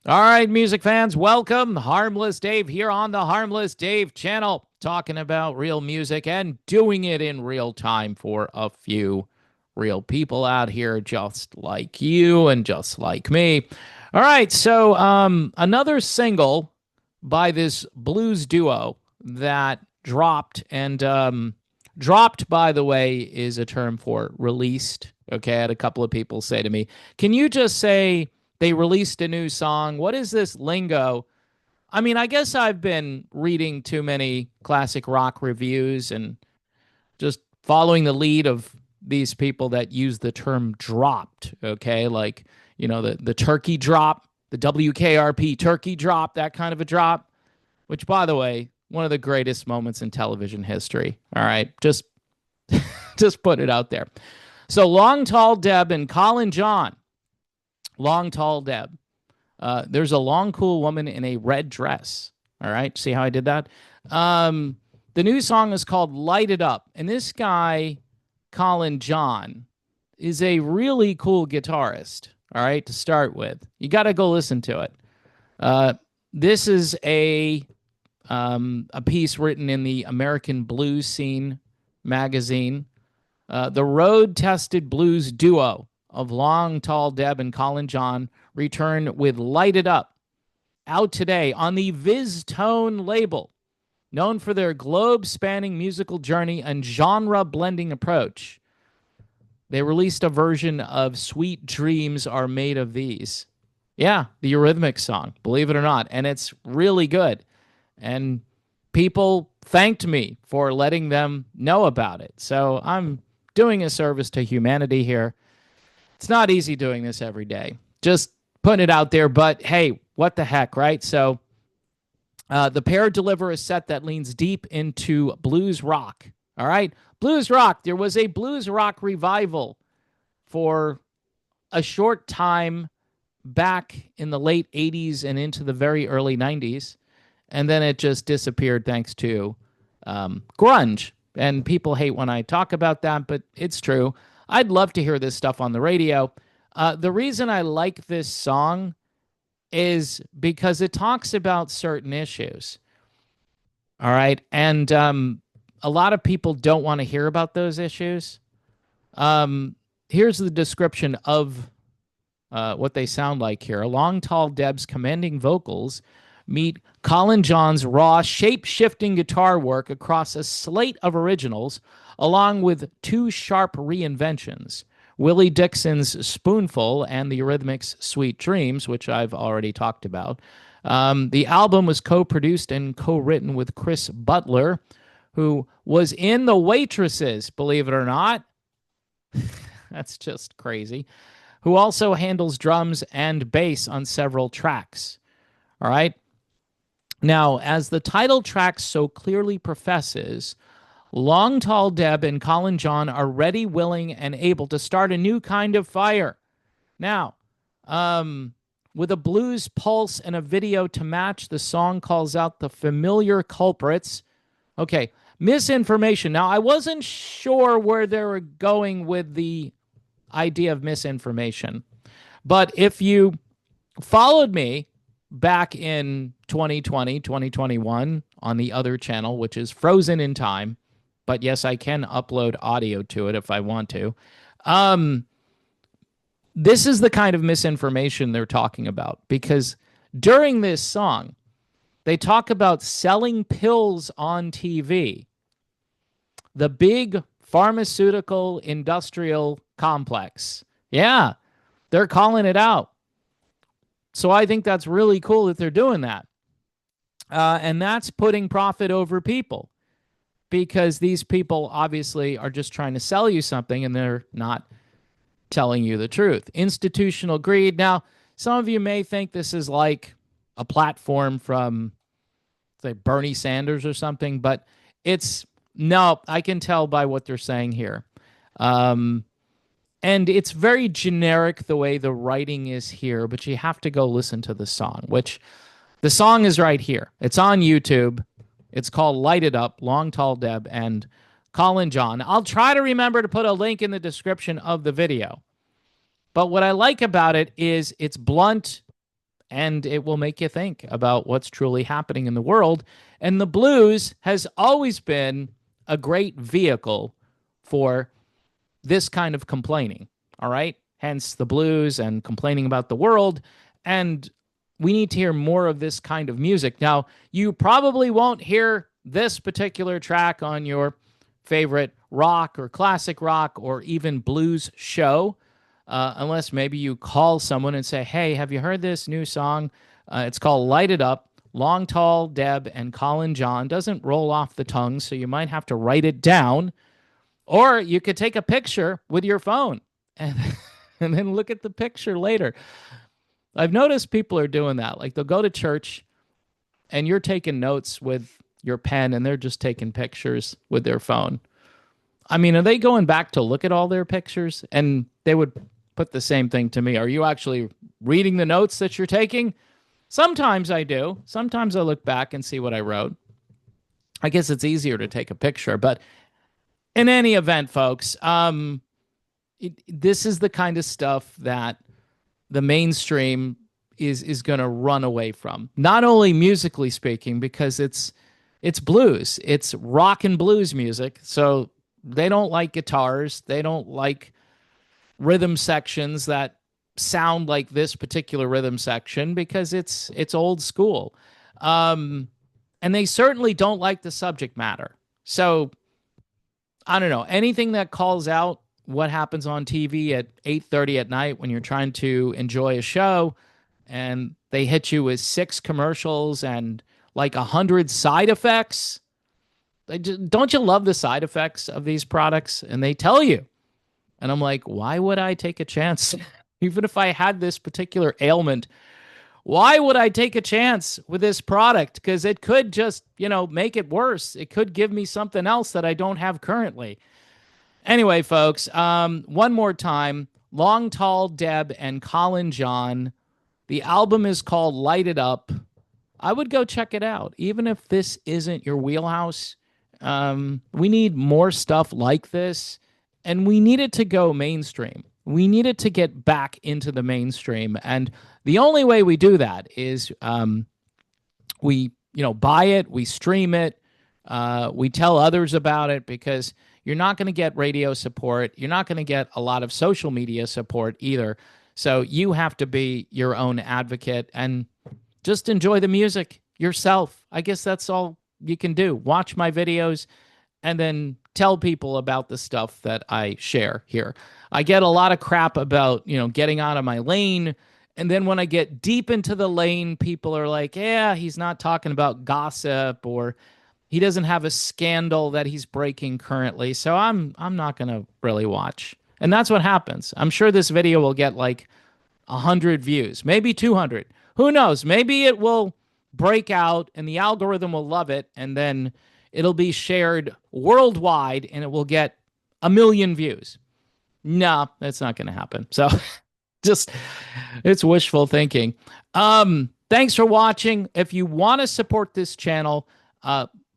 All right, music fans, welcome. Harmless Dave here on the Harmless Dave channel, talking about real music and doing it in real time for a few real people out here, just like you and just like me. All right, so another single by this blues duo that dropped, and dropped, by the way, is a term for released. Okay, I had a couple of people say to me, "Can you just say?" They released a new song. What is this lingo? I mean, I guess I've been reading too many classic rock reviews and just following the lead of these people that use the term dropped, okay? Like, the turkey drop, the WKRP turkey drop, that kind of a drop, which, by the way, one of the greatest moments in television history. All right, just put it out there. So Long Tall Deb and Colin John. Long Tall Deb. There's a long, cool woman in a red dress. All right. See how I did that? The new song is called Light It Up. And this guy, Colin John, is a really cool guitarist. All right. To start with, you got to go listen to it. This is a piece written in the American Blues Scene magazine. The road tested blues duo of Long Tall Deb and Colin John return with Light It Up, out today on the Viz Tone label. Known for their globe spanning musical journey and genre blending approach, they released a version of Sweet Dreams Are Made of These. Yeah, the Eurythmics song, believe it or not. And it's really good. And people thanked me for letting them know about it. So I'm doing a service to humanity here. It's not easy doing this every day. Just putting it out there, but hey, what the heck, right? So the pair deliver a set that leans deep into blues rock. All right, blues rock. There was a blues rock revival for a short time back in the late 80s and into the very early 90s. And then it just disappeared thanks to grunge. And people hate when I talk about that, but it's true. I'd love to hear this stuff on the radio. The reason I like this song is because it talks about certain issues. All right. And a lot of people don't want to hear about those issues. Here's the description of what they sound like here. Long Tall Deb's commanding vocals meet Colin John's raw, shape-shifting guitar work across a slate of originals, along with two sharp reinventions. Willie Dixon's Spoonful and the Eurythmics' Sweet Dreams, which I've already talked about. The album was co-produced and co-written with Chris Butler, who was in The Waitresses, believe it or not. That's just crazy. Who also handles drums and bass on several tracks. All right. Now, as the title track so clearly professes, Long Tall Deb and Colin John are ready, willing, and able to start a new kind of fire. Now, with a blues pulse and a video to match, the song calls out the familiar culprits. Okay, misinformation. Now, I wasn't sure where they were going with the idea of misinformation, but if you followed me back in 2020, 2021 on the other channel, which is Frozen in Time, but yes, I can upload audio to it if I want to. This is the kind of misinformation they're talking about, because during this song, they talk about selling pills on TV. The big pharmaceutical industrial complex. Yeah, they're calling it out. So I think that's really cool that they're doing that. And that's putting profit over people, because these people obviously are just trying to sell you something and they're not telling you the truth. Institutional greed. Now, some of you may think this is like a platform from, say, Bernie Sanders or something, but it's no, I can tell by what they're saying here. And it's very generic the way the writing is here, but you have to go listen to the song, which the song is right here. It's on YouTube. It's called Light It Up, Long Tall Deb and Colin John. I'll try to remember to put a link in the description of the video. But what I like about it is it's blunt and it will make you think about what's truly happening in the world. And the blues has always been a great vehicle for this kind of complaining. All right. Hence the blues and complaining about the world. And we need to hear more of this kind of music. Now, you probably won't hear this particular track on your favorite rock or classic rock or even blues show, unless maybe you call someone and say, hey, have you heard this new song? It's called Light It Up. Long Tall Deb and Colin John. Doesn't roll off the tongue, so you might have to write it down. Or you could take a picture with your phone and, and then look at the picture later. I've noticed people are doing that. Like they'll go to church and you're taking notes with your pen and they're just taking pictures with their phone. I mean, are they going back to look at all their pictures? And they would put the same thing to me. Are you actually reading the notes that you're taking? Sometimes I do. Sometimes I look back and see what I wrote. I guess it's easier to take a picture. But in any event, folks, this is the kind of stuff that the mainstream is going to run away from. Not only musically speaking, because it's blues. It's rock and blues music. So they don't like guitars. They don't like rhythm sections that sound like this particular rhythm section because it's old school. And they certainly don't like the subject matter. So I don't know, anything that calls out what happens on TV at 8:30 at night when you're trying to enjoy a show and they hit you with 6 commercials and like 100 side effects. Don't you love the side effects of these products? And they tell you. And I'm like, why would I take a chance? Even if I had this particular ailment, why would I take a chance with this product? Because it could just, make it worse. It could give me something else that I don't have currently. Anyway, folks, one more time, Long Tall Deb and Colin John. The album is called Light It Up. I would go check it out. Even if this isn't your wheelhouse, we need more stuff like this, and we need it to go mainstream. We need it to get back into the mainstream, and the only way we do that is we buy it, we stream it, we tell others about it, because you're not going to get radio support. You're not going to get a lot of social media support either. So you have to be your own advocate and just enjoy the music yourself. I guess that's all you can do. Watch my videos and then tell people about the stuff that I share here. I get a lot of crap about, getting out of my lane. And then when I get deep into the lane, people are like, yeah, he's not talking about gossip, or he doesn't have a scandal that he's breaking currently. So I'm not going to really watch. And that's what happens. I'm sure this video will get like 100 views, maybe 200. Who knows? Maybe it will break out and the algorithm will love it, and then it'll be shared worldwide and it will get 1 million views. No, that's not going to happen. So just, it's wishful thinking. Thanks for watching. If you want to support this channel,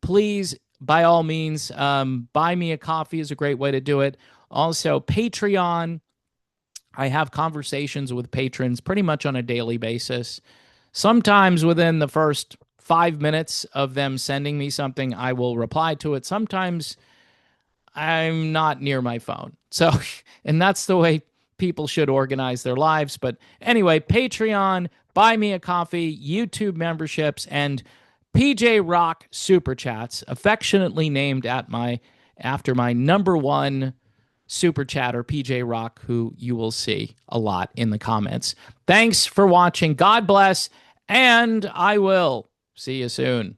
please, by all means, buy me a coffee is a great way to do it. Also, Patreon. I have conversations with patrons pretty much on a daily basis. Sometimes within the first 5 minutes of them sending me something, I will reply to it. Sometimes I'm not near my phone. So, and that's the way people should organize their lives. But anyway, Patreon, buy me a coffee, YouTube memberships, and PJ Rock Super Chats, affectionately named after my number one super chatter, PJ Rock, who you will see a lot in the comments. Thanks for watching. God bless, and I will see you soon.